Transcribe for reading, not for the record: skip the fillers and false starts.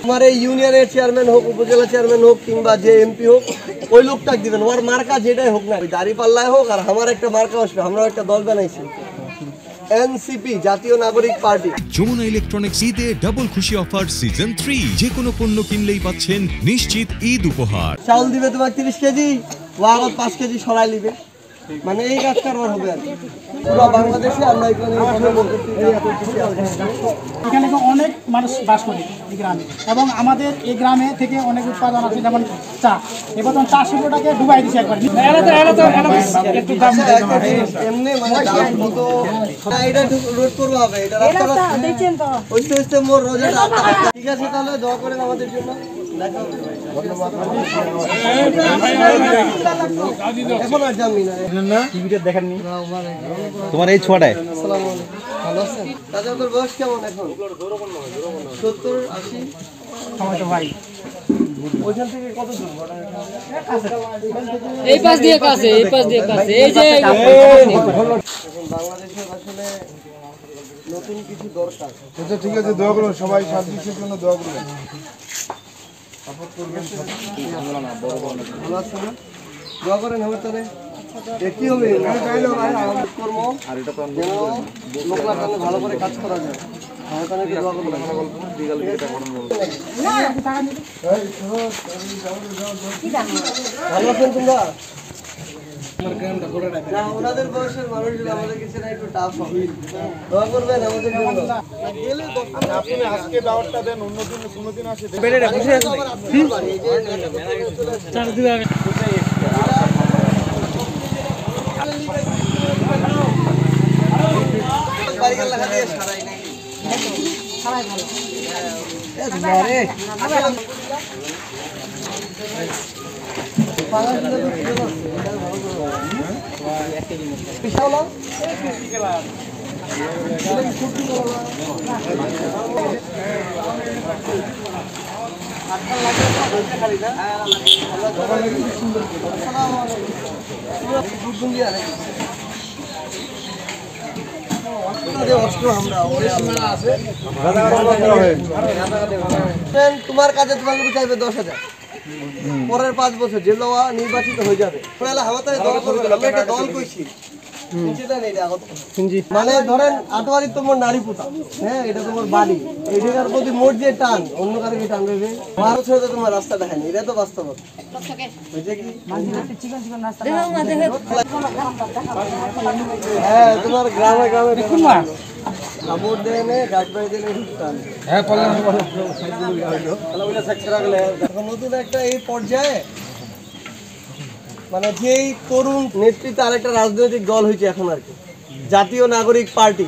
हमारे union chairman होक उपजेला चेयरमैन होक किंबा जे एमपी होक ওই লোকটাকে দিবেন ওর মার্কা যেটাই হোক না দাড়ি পাল্লায় হোক আর আমার একটা মার্কা আসবে আমরা একটা দল বানাইছি এনসিপি জাতীয় নাগরিক পার্টি যমুনা ইলেকট্রনিক্স ঈদে ডাবল খুশি অফার সিজন 3 যে কোনো পণ্য কিনলেই পাচ্ছেন নিশ্চিত ঈদ উপহার চাউল দিবে তোমার 30 কেজি ওয়াগত 5 কেজি সরাই লিবে মানে এই কাজ কারবার হবে আর পুরো বাংলাদেশে আমরা এখানে অনেক মানুষ বাস করে এই গ্রামে এবং আমাদের এই গ্রামে থেকে অনেক উৎপাদন আছে যেমন চা এবার চা শিল্পটাকে ডুবাই দিচ্ছে একবার একটু দাম এমনি মানে দাম কত এটা রোড করবো হবে এটা রাস্তা দেখছেন তো ওইতে মোর রোজাটা ঠিক আছে তাহলে দোয়া করেন আমাদের জন্য তোমার এই ছোয়াটায় ভালো আছেন তাদের বয়স কেমন এখন 70-80 সময় তো ভাই ওইখান থেকে কত দূর এই পাশ দিয়ে কাছে এই পাশ দিয়ে কাছে এই যে বাংলাদেশের আসলে নতুন কিছু দরকার আচ্ছা ঠিক আছে দোয়া করুন সবাই শান্তির জন্য দোয়া করবেন সাপোর্ট করবেন ভালো আছে না দোয়া করেন হবে তাহলে কি হবে কর্ম আর এটা তো লোক লাগালে ভালো করে কাজ করা যায় আমার তাহলে দোয়া করবেন বিকাল দিকে পড়ানো ভালো আছেন তোমরা না ওনাদের বয়সের মানুষগুলো আমাদের কিছু না একটু টাফ হবে দোয়া করবেন আমাদের জন্য আপনি আজকে দাওয়াতটা দেন অন্যদিন কোনোদিন আসে বেড়ে বসে আছে চার দিন আগে বাড়ির লাগা দিয়ে সারাই নাকি সারাই ভালো আরে তোমার কাজে তোমার চাইবে 10,000 পরের 5 বছর যে লওয়া নির্বাচিত হয়ে যাবে একটা দল কইছি মানে ধরেন আটোয়ারি তোমার নারী পোতা হ্যাঁ এটা তোমার বাড়ি এই জায়গার প্রতি মোট যে টান অন্য কারো কি টান দেবে 12 বছর তোমার রাস্তা দেখায়নি এটা তো বাস্তব হ্যাঁ তোমার গ্রামে গ্রামে দেখুন না আবর দেনে গাছ বাড়ি দেনে হ্যাঁ নতুন একটা এই পর্যায়ে মানে যেই তরুণ নেতৃত্বে আরেকটা রাজনৈতিক দল হয়েছে এখন আর কি জাতীয় নাগরিক পার্টি